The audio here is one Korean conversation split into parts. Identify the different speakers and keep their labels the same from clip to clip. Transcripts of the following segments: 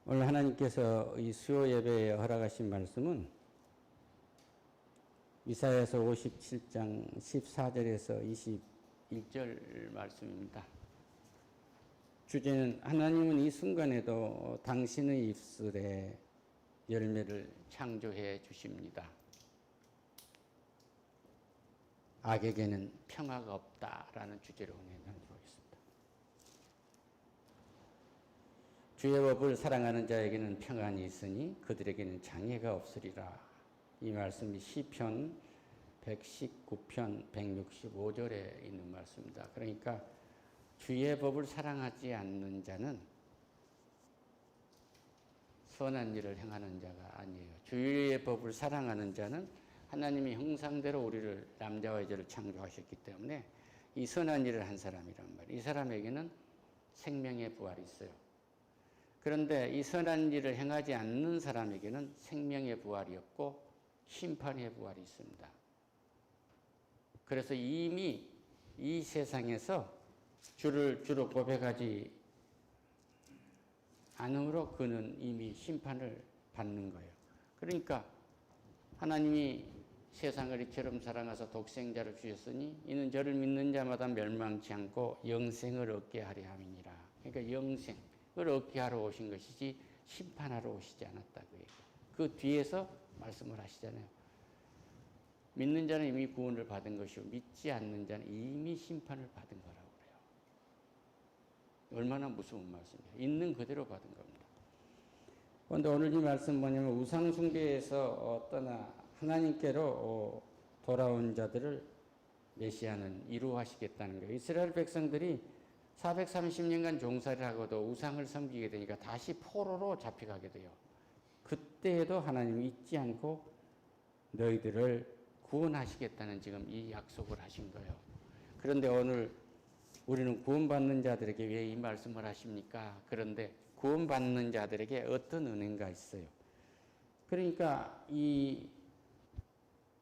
Speaker 1: 오늘 하나님께서 이 수요 예배에 허락하신 말씀은 이사야서 57장 14절에서 21절 말씀입니다. 주제는 하나님은 이 순간에도 당신의 입술에 열매를 창조해 주십니다. 악에게는 평화가 없다라는 주제로 오늘 나누겠습니다. 주의 법을 사랑하는 자에게는 평안이 있으니 그들에게는 장애가 없으리라. 이 말씀이 시편 119편 165절에 있는 말씀입니다. 그러니까 주의 법을 사랑하지 않는 자는 선한 일을 행하는 자가 아니에요. 주의 법을 사랑하는 자는 하나님의 형상대로 우리를 남자와 여자를 창조하셨기 때문에 이 선한 일을 한 사람이란 말이에요. 이 사람에게는 생명의 부활이 있어요. 그런데 이 선한 일을 행하지 않는 사람에게는 생명의 부활이 없고 심판의 부활이 있습니다. 그래서 이미 이 세상에서 주로 고백하지 않으므로 그는 이미 심판을 받는 거예요. 그러니까 하나님이 세상을 이처럼 사랑하사 독생자를 주셨으니 이는 저를 믿는 자마다 멸망치 않고 영생을 얻게 하려 함이니라. 그러니까 영생을 얻게 하러 오신 것이지 심판하러 오시지 않았다 그 얘기예요. 그 뒤에서 말씀을 하시잖아요. 믿는 자는 이미 구원을 받은 것이고 믿지 않는 자는 이미 심판을 받은 거라고 그래요. 얼마나 무서운 말씀이에요. 있는 그대로 받은 겁니다. 그런데 오늘 이 말씀 뭐냐면 우상 숭배에서 떠나 하나님께로 돌아온 자들을 메시아는 이루하시겠다는 거예요. 이스라엘 백성들이 430년간 종살이를 하고도 우상을 섬기게 되니까 다시 포로로 잡혀가게 돼요. 그때에도 하나님이 잊지 않고 너희들을 구원하시겠다는 지금 이 약속을 하신 거예요. 그런데 오늘 우리는 구원받는 자들에게 왜 이 말씀을 하십니까? 그런데 구원받는 자들에게 어떤 은혜가 있어요. 그러니까 이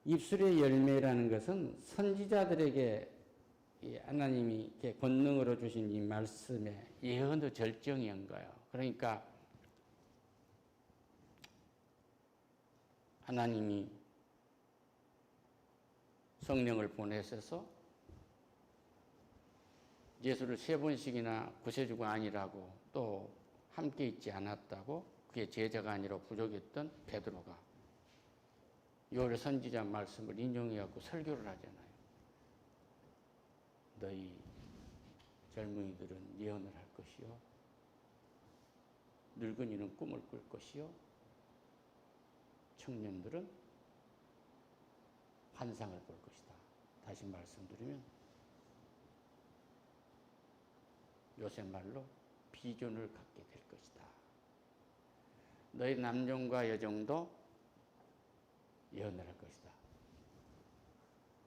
Speaker 1: 입술의 열매라는 것은 선지자들에게 하나님이 이렇게 권능으로 주신 이 말씀의 예언의 절정인 거예요. 그러니까 하나님이 성령을 보내셔서 예수를 3번씩이나 구세주가 아니라고 또 함께 있지 않았다고 그의 제자가 아니라 부족했던 베드로가 요엘 선지자 말씀을 인용해갖고 설교를 하잖아요. 너희 젊은이들은 예언을 할 것이요 늙은이는 꿈을 꿀 것이요 청년들은 환상을 볼 것이다. 다시 말씀드리면 요새 말로 비전을 갖게 될 것이다. 너희 남종과 여종도 예언을 할 것이다.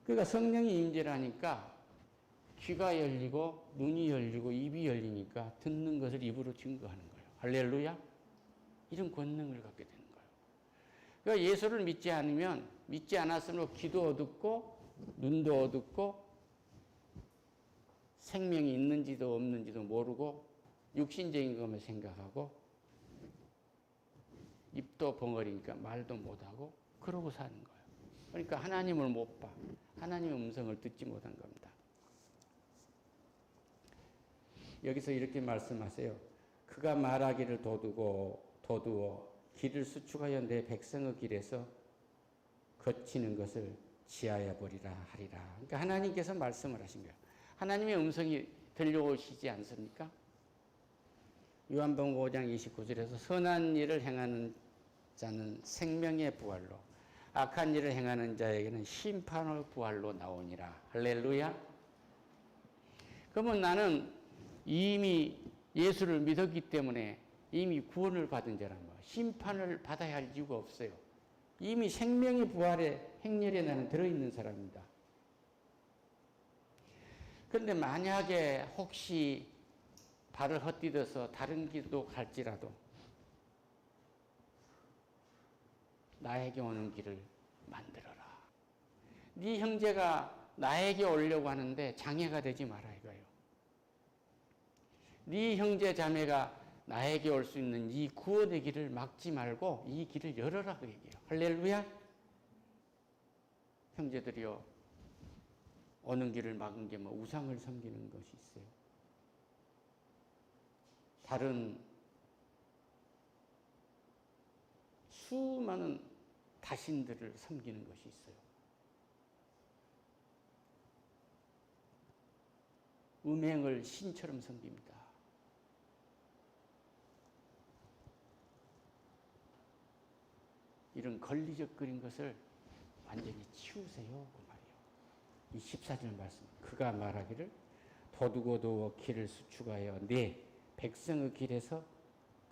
Speaker 1: 그러니까 성령이 임재라니까 귀가 열리고 눈이 열리고 입이 열리니까 듣는 것을 입으로 증거하는 거예요. 할렐루야. 이런 권능을 갖게 되는 거예요. 그러니까 예수를 믿지 않으면 믿지 않았으므로 귀도 어둡고 눈도 어둡고 생명이 있는지도 없는지도 모르고 육신적인 것만 생각하고 입도 벙어리니까 말도 못하고 그러고 사는 거예요. 그러니까 하나님을 못 봐. 하나님의 음성을 듣지 못한 겁니다. 여기서 이렇게 말씀하세요. 그가 말하기를 도두어 길을 수축하여 내 백성의 길에서 거치는 것을 지하여 버리라 하리라. 그러니까 하나님께서 말씀을 하신 거예요. 하나님의 음성이 들려오시지 않습니까? 요한복음 5장 29절에서 선한 일을 행하는 자는 생명의 부활로 악한 일을 행하는 자에게는 심판의 부활로 나오니라. 할렐루야. 그러면 나는 이미 예수를 믿었기 때문에 이미 구원을 받은 자란 말이에요. 심판을 받아야 할 이유가 없어요. 이미 생명의 부활의 행렬에 나는 들어있는 사람입니다. 그런데 만약에 혹시 발을 헛디뎌서 다른 길로 갈지라도 나에게 오는 길을 만들어라. 네 형제가 나에게 오려고 하는데 장애가 되지 마라 이거예요. 네 형제 자매가 나에게 올 수 있는 이 구원의 길을 막지 말고 이 길을 열어라 그 얘기예요. 할렐루야. 형제들이요, 오는 길을 막은 게 뭐 우상을 섬기는 것이 있어요. 다른 수많은 다신들을 섬기는 것이 있어요. 음행을 신처럼 섬깁니다. 이런 걸리적거린 것을 완전히 치우세요 그 말이에요. 이 14절 말씀, 그가 말하기를 도둑 어두워 길을 수축하여 내 백성의 길에서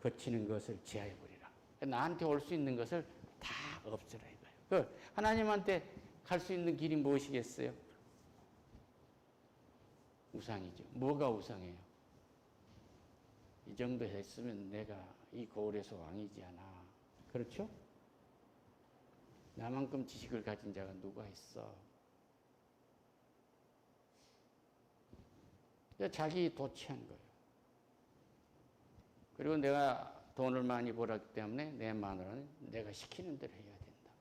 Speaker 1: 거치는 것을 제하여 버리라. 나한테 올 수 있는 것을 다 없애라 이거예요. 하나님한테 갈 수 있는 길이 무엇이겠어요? 우상이죠. 뭐가 우상이에요? 이 정도 했으면 내가 이 고을에서 왕이지 않아. 그렇죠? 나만큼 지식을 가진 자가 누가 있어? 자기 도취한 거예요. 그리고 내가 돈을 많이 벌었기 때문에 내 마누라는 내가 시키는 대로 해야 된다.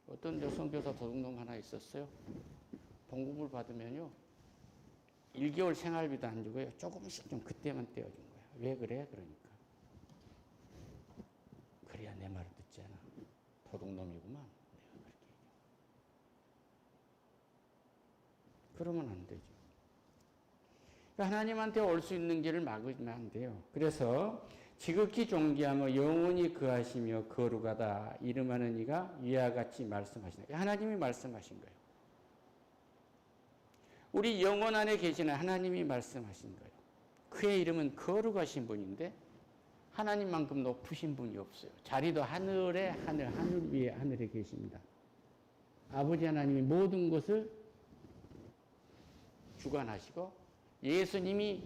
Speaker 1: 어떤 여성교사 도둑놈 하나 있었어요. 봉급을 받으면요, 1개월 생활비도 안 주고요, 조금씩 좀 그때만 떼어준 거야. 왜 그래? 그러니까. 그래야 내 말을 듣지 않아. 도둑놈이구만. 내가 그렇게 얘기해. 그러면 안 되죠. 그러니까 하나님한테 올 수 있는 길을 막으면 안 돼요. 그래서 지극히 존귀하며 영원히 거하시며 거룩하다 이름하는 이가 위와 같이 말씀하신다. 하나님이 말씀하신 거예요. 우리 영혼 안에 계시는 하나님이 말씀하신 거예요. 그의 이름은 거룩하신 분인데 하나님만큼 높으신 분이 없어요. 자리도 하늘에 하늘 위에 하늘에 계십니다. 아버지 하나님이 모든 것을 주관하시고 예수님이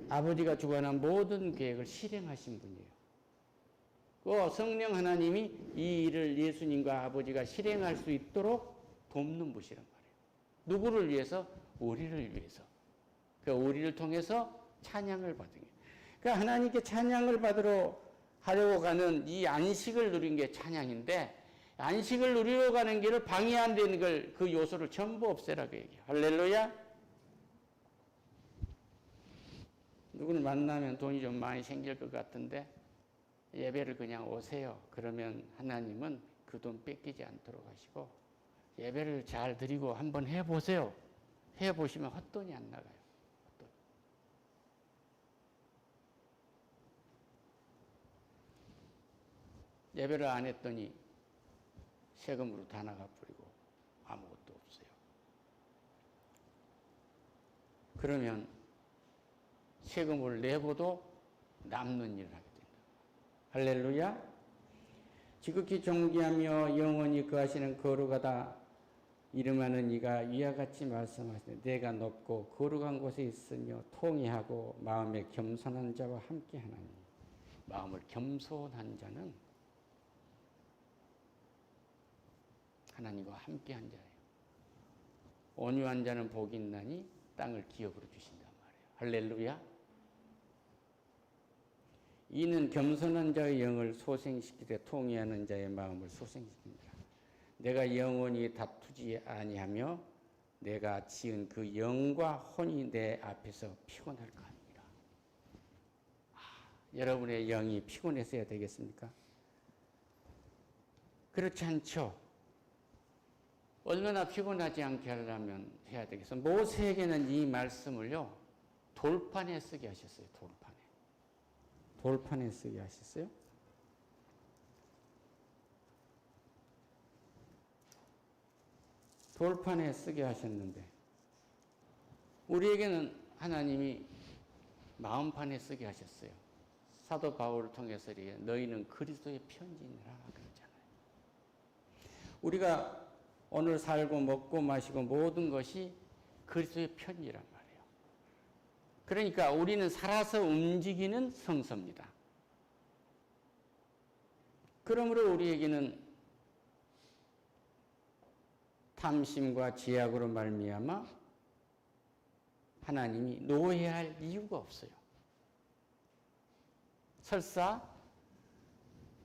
Speaker 1: 아버지가 주관한 모든 계획을 실행하신 분이에요. 그 성령 하나님이 이 일을 예수님과 아버지가 실행할 수 있도록 돕는 분이란 말이에요. 누구를 위해서? 우리를 위해서. 그러니까 우리를 통해서 찬양을 받은 거예요. 그러니까 하나님께 찬양을 받으러 하려고 가는 이 안식을 누린 게 찬양인데, 안식을 누리러 가는 길을 방해 안 되는 걸, 그 요소를 전부 없애라고 얘기해요. 할렐루야. 누구를 만나면 돈이 좀 많이 생길 것 같은데 예배를 그냥 오세요. 그러면 하나님은 그 돈 뺏기지 않도록 하시고, 예배를 잘 드리고 한번 해보세요. 해보시면 헛돈이 안 나가요. 헛돈. 예배를 안 했더니 세금으로 다 나가버리고 아무것도 없어요. 그러면 세금을 내고도 남는 일을 하게 된다. 할렐루야. 지극히 존귀하며 영원히 거하시는 거룩하다 이름하는 이가 위와 같이 말씀하시되 내가 높고 거룩한 곳에 있으며 통회하고 마음에 겸손한 자와 함께하나니. 마음을 겸손한 자는 하나님과 함께한 자예요. 온유한 자는 복이 있나니 땅을 기업으로 주신단 말이에요. 할렐루야. 이는 겸손한 자의 영을 소생시키되 통회하는 자의 마음을 소생시킵니다. 내가 영원히 다투지 아니하며 내가 지은 그 영과 혼이 내 앞에서 피곤할 거 아니라. 여러분의 영이 피곤했어야 되겠습니까? 그렇지 않죠. 얼마나 피곤하지 않게 하려면 해야 되겠어요. 모세에게는 이 말씀을요, 돌판에 쓰게 하셨어요. 돌판에 쓰게 하셨어요. 돌판에 쓰게 하셨는데 우리에게는 하나님이 마음판에 쓰게 하셨어요. 사도 바울을 통해서 너희는 그리스도의 편지니라 그랬잖아요. 우리가 오늘 살고 먹고 마시고 모든 것이 그리스도의 편지란 말이에요. 그러니까 우리는 살아서 움직이는 성소입니다. 그러므로 우리에게는 탐심과 제약으로 말미암아 하나님이 노예할 이유가 없어요. 설사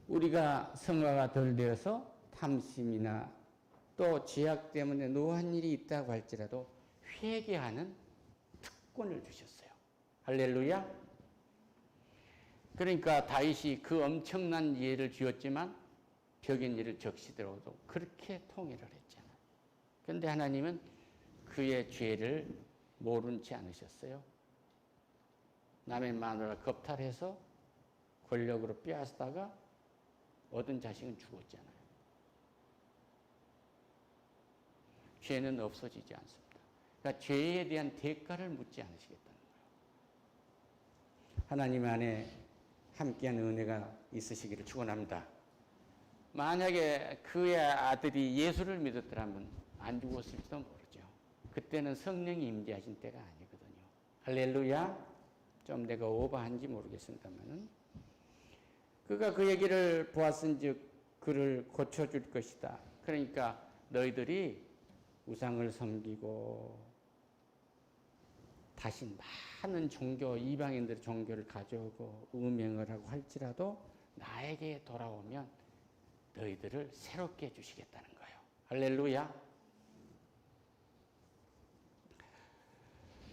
Speaker 1: 우리가 성화가 덜 되어서 탐심이나 또 죄악 때문에 노한 일이 있다고 할지라도 회개하는 특권을 주셨어요. 할렐루야. 그러니까 다윗이 그 엄청난 예를 지었지만 벽인 일을 적시더라도 그렇게 통일을 했잖아요. 그런데 하나님은 그의 죄를 모른 채 않으셨어요. 남의 마누라 겁탈해서 권력으로 빼앗다가 얻은 자식은 죽었잖아요. 죄는 없어지지 않습니다. 그러니까 죄에 대한 대가를 묻지 않으시겠다는 거예요. 하나님 안에 함께한 은혜가 있으시기를 축원합니다. 만약에 그의 아들이 예수를 믿었더라면 안 죽었을지도 모르죠. 그때는 성령이 임재하신 때가 아니거든요. 할렐루야. 좀 내가 오버한지 모르겠습니다만은 그가 그 얘기를 보았은즉 그를 고쳐줄 것이다. 그러니까 너희들이 우상을 섬기고 다시 많은 종교, 이방인들의 종교를 가져오고 음행을 하고 할지라도 나에게 돌아오면 너희들을 새롭게 해주시겠다는 거예요. 할렐루야.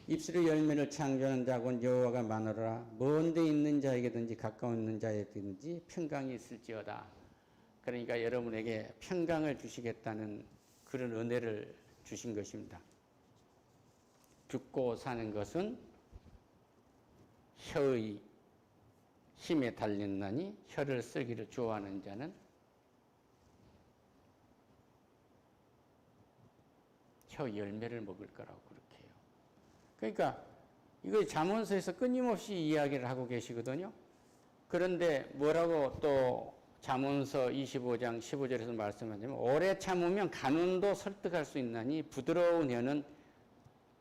Speaker 1: 입술의 열매를 창조하는 자곤 여호와가 마노라. 먼 데 있는 자에게든지 가까운 있는 자에게든지 평강이 있을지어다. 그러니까 여러분에게 평강을 주시겠다는 그런 은혜를 주신 것입니다. 죽고 사는 것은 혀의 힘에 달렸나니 혀를 쓰기를 좋아하는 자는 혀 열매를 먹을 거라고 그렇게 해요. 그러니까 이거 잠언서에서 끊임없이 이야기를 하고 계시거든요. 그런데 뭐라고 또 잠언서 25장 15절에서 말씀하자면 오래 참으면 간운도 설득할 수 있나니 부드러운 혀는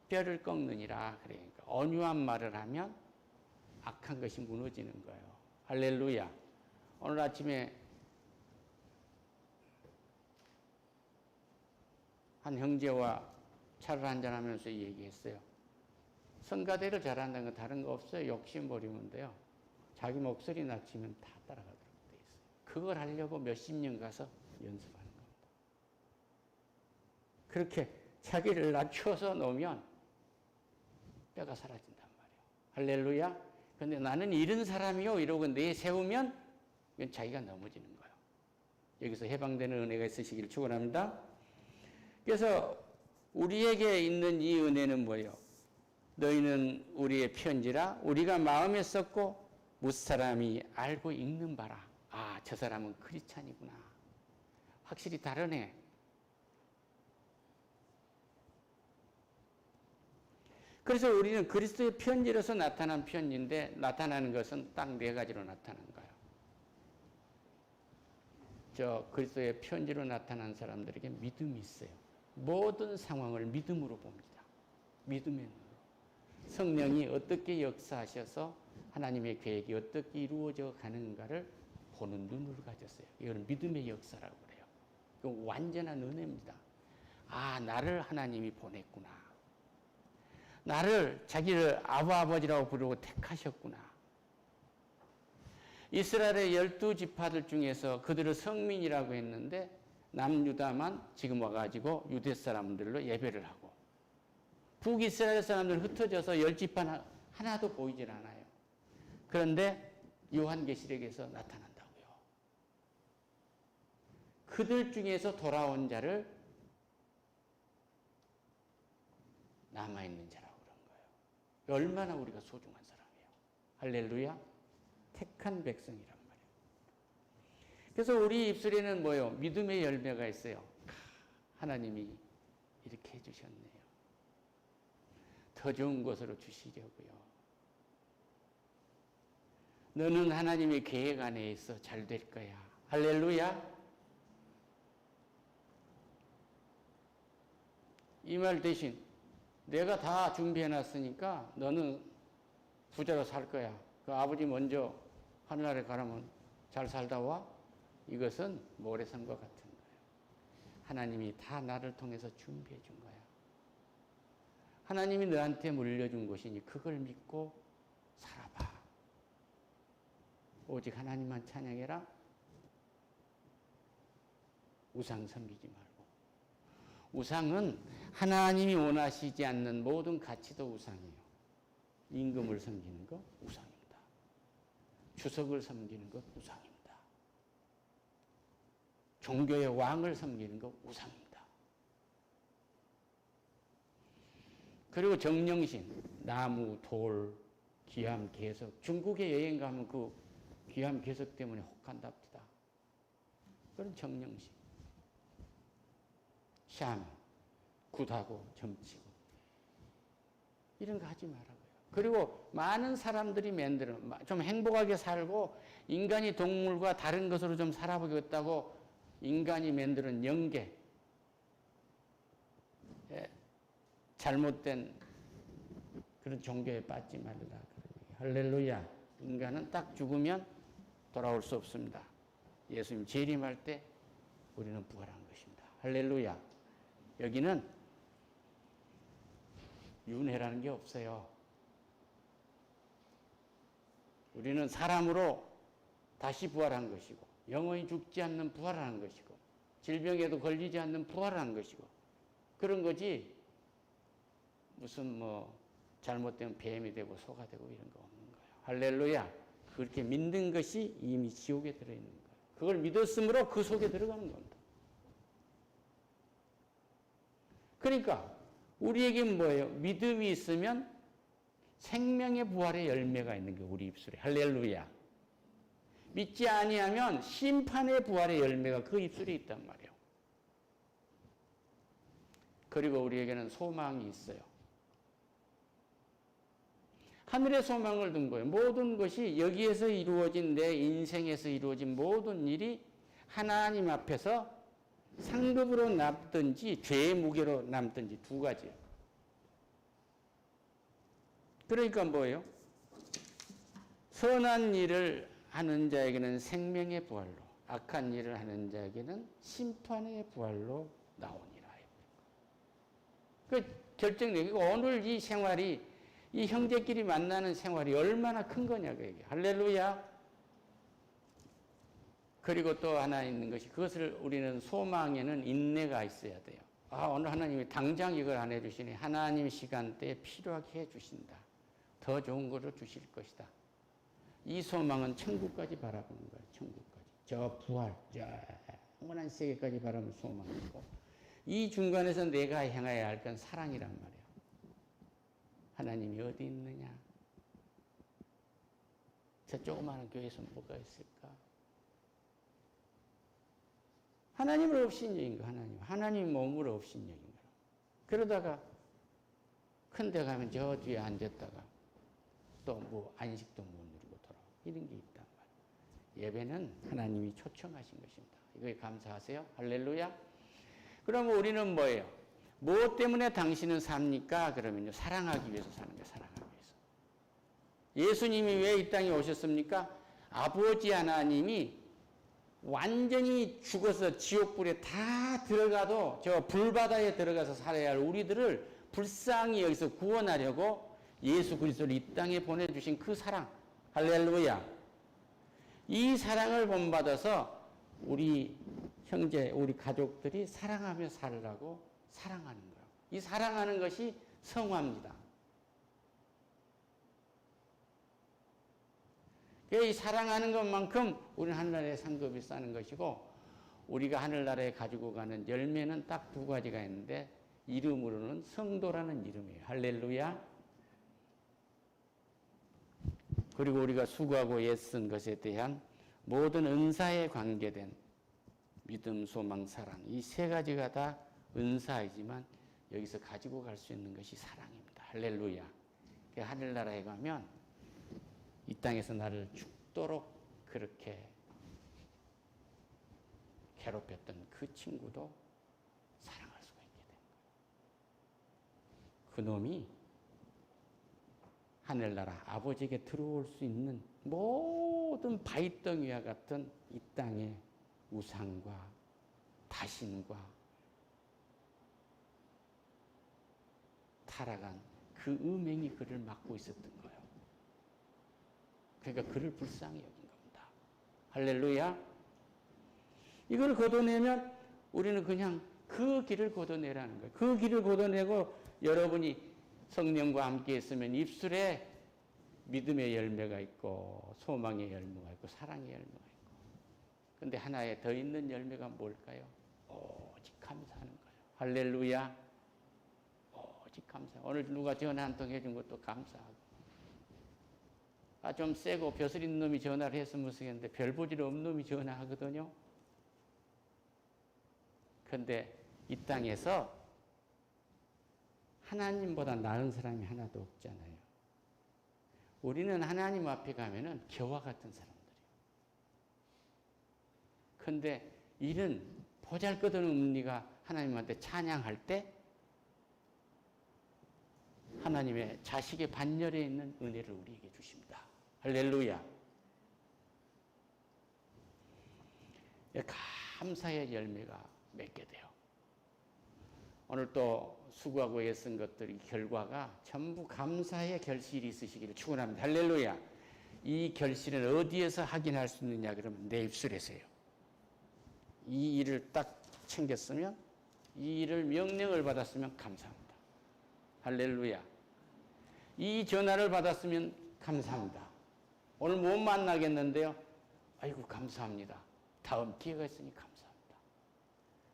Speaker 1: 뼈를 꺾느니라. 그러니까 온유한 말을 하면 악한 것이 무너지는 거예요. 할렐루야. 오늘 아침에 한 형제와 차를 한잔하면서 얘기했어요. 성가대를 잘한다는 건 다른 거 없어요. 욕심 버리면 돼요. 자기 목소리 낮추면 다 따라가도록 돼 있어요. 그걸 하려고 몇십 년 가서 연습하는 겁니다. 그렇게 자기를 낮춰서 놓으면 뼈가 사라진단 말이에요. 할렐루야. 근데 나는 이런 사람이요 이러고 내세우면 이건 자기가 넘어지는 거예요. 여기서 해방되는 은혜가 있으시길 축원합니다. 그래서 우리에게 있는 이 은혜는 뭐예요? 너희는 우리의 편지라 우리가 마음에 썼고 무사람이 알고 읽는 바라. 아, 저 사람은 크리스찬이구나. 확실히 다르네. 그래서 우리는 그리스도의 편지로서 나타난 편지인데 나타나는 것은 딱 네 가지로 나타난 거예요. 저 그리스도의 편지로 나타난 사람들에게 믿음이 있어요. 모든 상황을 믿음으로 봅니다. 믿음의 눈으로. 성령이 어떻게 역사하셔서 하나님의 계획이 어떻게 이루어져 가는가를 보는 눈을 가졌어요. 이건 믿음의 역사라고 그래요. 이건 완전한 은혜입니다. 아, 나를 하나님이 보냈구나. 나를 자기를 아버지라고 부르고 택하셨구나. 이스라엘의 12지파들 중에서 그들을 성민이라고 했는데 남유다만 지금 와가지고 유대 사람들로 예배를 하고 북이스라엘 사람들은 흩어져서 10지파 하나도 보이질 않아요. 그런데 요한계시록에서 나타난다고요. 그들 중에서 돌아온 자를 남아있는 자라고 그런 거예요. 얼마나 우리가 소중한 사람이에요. 할렐루야. 택한 백성이란 말이에요. 그래서 우리 입술에는 뭐예요? 믿음의 열매가 있어요. 하나님이 이렇게 해주셨네요. 더 좋은 것으로 주시려고요. 너는 하나님의 계획 안에 있어 잘 될 거야. 할렐루야. 이 말 대신 내가 다 준비해놨으니까 너는 부자로 살 거야. 그 아버지 먼저 하늘나라에 가라면 잘 살다 와? 이것은 모래성과 같은 거예요. 하나님이 다 나를 통해서 준비해 준 거야. 하나님이 너한테 물려준 것이니 그걸 믿고 살아봐. 오직 하나님만 찬양해라. 우상 섬기지 말고. 우상은 하나님이 원하시지 않는 모든 가치도 우상이에요. 임금을 섬기는 거 우상입니다. 주석을 섬기는 것 우상입니다. 종교의 왕을 섬기는 것 우상입니다. 그리고 정령신, 나무, 돌, 귀함, 개석. 중국에 여행 가면 그 귀함, 개석 때문에 혹한답니다. 그런 정령신. 샤먼, 굿하고 점치고. 이런 거 하지 말라고요. 그리고 많은 사람들이 만드는, 좀 행복하게 살고 인간이 동물과 다른 것으로 좀 살아보겠다고 인간이 만드는 영계. 잘못된 그런 종교에 빠지지 말라. 할렐루야. 인간은 딱 죽으면 돌아올 수 없습니다. 예수님 재림할 때 우리는 부활한 것입니다. 할렐루야. 여기는 윤회라는 게 없어요. 우리는 사람으로 다시 부활한 것이고, 영원히 죽지 않는 부활하는 것이고, 질병에도 걸리지 않는 부활하는 것이고, 그런 거지, 무슨 잘못되면 뱀이 되고 소가 되고 이런 거 없는 거예요. 할렐루야. 그렇게 믿는 것이 이미 지옥에 들어있는 거예요. 그걸 믿었으므로 그 속에 들어가는 겁니다. 그러니까 우리에게 뭐예요? 믿음이 있으면 생명의 부활의 열매가 있는 게 우리 입술에. 할렐루야. 믿지 아니하면 심판의 부활의 열매가 그 입술에 있단 말이에요. 그리고 우리에게는 소망이 있어요. 하늘의 소망을 둔 거예요. 모든 것이 여기에서 이루어진 내 인생에서 이루어진 모든 일이 하나님 앞에서 상급으로 남든지 죄의 무게로 남든지 두 가지예요. 그러니까 뭐예요? 선한 일을 하는 자에게는 생명의 부활로, 악한 일을 하는 자에게는 심판의 부활로 나오니라. 그 결정되고 오늘 이 생활이, 이 형제끼리 만나는 생활이 얼마나 큰 거냐고 얘기해요. 할렐루야. 그리고 또 하나 있는 것이, 그것을 우리는 소망에는 인내가 있어야 돼요. 오늘 하나님이 당장 이걸 안 해주시니 하나님 시간대에 필요하게 해주신다. 더 좋은 것을 주실 것이다. 이 소망은 천국까지 바라보는 거예요. 천국까지. 저 부활, 저 영원한 세계까지 바라보는 소망이고, 이 중간에서 내가 행해야 할 건 사랑이란 말이에요. 하나님이 어디 있느냐? 저 조그마한 교회에서 뭐가 있을까? 하나님을 업신여긴 거, 하나님. 하나님 몸을 업신여긴 거. 그러다가 큰 데 가면 저 뒤에 앉았다가 또 안식도 못 누리고 돌아오고 이런 게 있단 말이에요. 예배는 하나님이 초청하신 것입니다. 이거에 감사하세요. 할렐루야. 그러면 우리는 뭐예요? 무엇 때문에 당신은 삽니까? 그러면요, 사랑하기 위해서 사는 거예요. 사랑하기 위해서. 예수님이 왜 이 땅에 오셨습니까? 아버지 하나님이 완전히 죽어서 지옥불에 다 들어가도 저 불바다에 들어가서 살아야 할 우리들을 불쌍히 여기서 구원하려고 예수 그리스도를 이 땅에 보내주신 그 사랑. 할렐루야. 이 사랑을 본받아서 우리 형제, 우리 가족들이 사랑하며 살으라고 사랑하는 거예요. 이 사랑하는 것이 성화입니다. 이 사랑하는 것만큼 우리는 하늘나라에 상급이 싸는 것이고, 우리가 하늘나라에 가지고 가는 열매는 딱 두 가지가 있는데, 이름으로는 성도라는 이름이에요. 할렐루야. 그리고 우리가 수고하고 애쓴 것에 대한 모든 은사에 관계된 믿음, 소망, 사랑, 이 세 가지가 다 은사이지만 여기서 가지고 갈 수 있는 것이 사랑입니다. 할렐루야. 하늘나라에 가면 이 땅에서 나를 죽도록 그렇게 괴롭혔던 그 친구도 사랑할 수가 있게 된 거예요. 그 놈이 하늘나라 아버지에게 들어올 수 있는 모든 바위덩이와 같은 이 땅의 우상과 다신과 다 타락한 그 음행이 그를 막고 있었던 거예요. 그러니까 그를 불쌍히 여긴 겁니다. 할렐루야. 이걸 걷어내면 우리는 그냥 그 길을 걷어내라는 거예요. 그 길을 걷어내고 여러분이 성령과 함께 있으면 입술에 믿음의 열매가 있고 소망의 열매가 있고 사랑의 열매가 있고, 근데 하나에 더 있는 열매가 뭘까요? 오직 감사하는 거예요. 할렐루야. 오직 감사. 오늘 누가 전화 한 통 해준 것도 감사하고, 좀 세고 벼슬 있는 놈이 전화를 했으면 쓰겠는데 별 볼일 없는 놈이 전화하거든요. 그런데 이 땅에서 하나님보다 나은 사람이 하나도 없잖아요. 우리는 하나님 앞에 가면은 겨와 같은 사람들이에요. 그런데 이런 보잘것없는 우리가 하나님한테 찬양할 때 하나님의 자식의 반열에 있는 은혜를 우리에게 주십니다. 할렐루야. 감사의 열매가 맺게 돼요. 오늘 또 수고하고 애쓴 것들의 결과가 전부 감사의 결실이 있으시기를 축원합니다. 할렐루야. 이 결실은 어디에서 확인할 수 있느냐 그러면 내 입술에서요. 이 일을 딱 챙겼으면, 이 일을 명령을 받았으면 감사합니다. 할렐루야. 이 전화를 받았으면 감사합니다. 오늘 못 만나겠는데요. 아이고 감사합니다. 다음 기회가 있으니 감사합니다.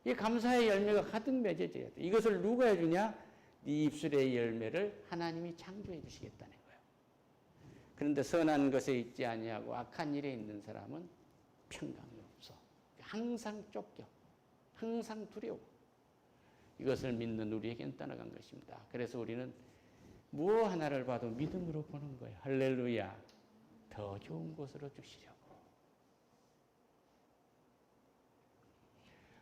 Speaker 1: 이 감사의 열매가 가득 맺어져야 돼. 이것을 누가 해주냐? 네 입술의 열매를 하나님이 창조해 주시겠다는 거예요. 그런데 선한 것에 있지 아니하고 악한 일에 있는 사람은 평강이 없어. 항상 쫓겨. 항상 두려워. 이것을 믿는 우리에게는 떠나간 것입니다. 그래서 우리는 무엇 하나를 봐도 믿음으로 보는 거예요. 할렐루야. 더 좋은 곳으로 주시려고.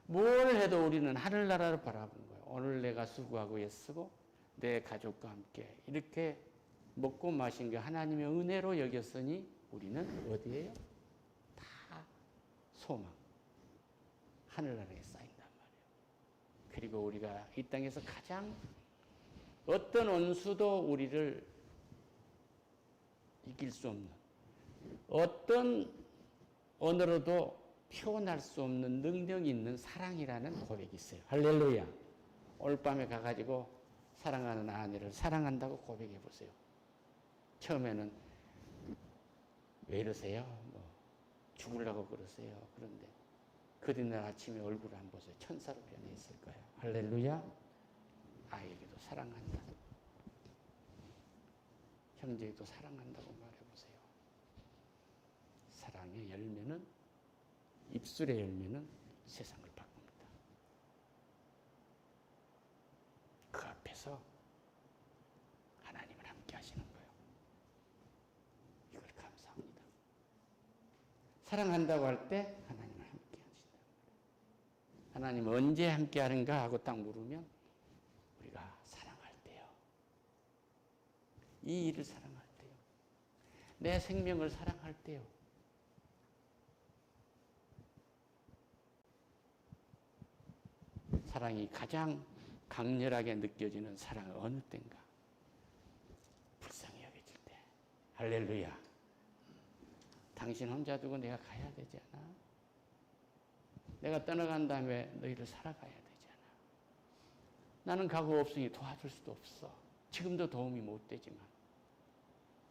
Speaker 1: 뭘 해도 우리는 하늘나라를 바라보는 거예요. 오늘 내가 수고하고 애쓰고 내 가족과 함께 이렇게 먹고 마신 게 하나님의 은혜로 여겼으니 우리는 어디에요? 다 소망. 하늘나라에 쌓인단 말이에요. 그리고 우리가 이 땅에서 가장 어떤 원수도 우리를 이길 수 없는, 어떤 언어로도 표현할 수 없는 능력이 있는 사랑이라는 고백이 있어요. 할렐루야. 오늘 밤에 가가지고 사랑하는 아내를 사랑한다고 고백해 보세요. 처음에는 왜 이러세요? 죽으려고 그러세요. 그런데 그 뒤날 아침에 얼굴을 한번 보세요. 천사로 변해 있을 거예요. 할렐루야. 아이에게도 사랑한다. 형제에게도 사랑한다고 말해보세요. 사랑의 열매는, 입술의 열매는 세상을 바꿉니다. 그 앞에서 하나님을 함께 하시는 거예요. 이걸 감사합니다. 사랑한다고 할 때 하나님을 함께 하신다. 하나님 언제 함께 하는가 하고 딱 물으면 우리가 사랑할 때요. 이 일을 사랑할 때요. 내 생명을 사랑할 때요. 사랑이 가장 강렬하게 느껴지는 사랑은 어느 때인가? 불쌍히 여겨질 때. 할렐루야. 당신 혼자 두고 내가 가야 되지 않아? 내가 떠나간 다음에 너희를 살아가야 되지 않아? 나는 가고 없으니 도와줄 수도 없어. 지금도 도움이 못 되지만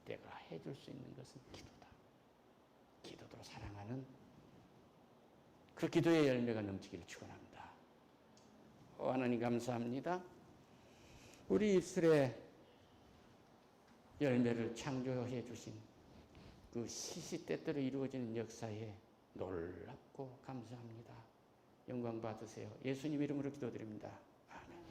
Speaker 1: 내가 해줄 수 있는 것은 기도다. 기도로 사랑하는 그 기도의 열매가 넘치기를 축원합니다. 하나님 감사합니다. 우리 입술에 열매를 창조해 주신 그 시시때때로 이루어지는 역사에 놀랍고 감사합니다. 영광 받으세요. 예수님 이름으로 기도드립니다.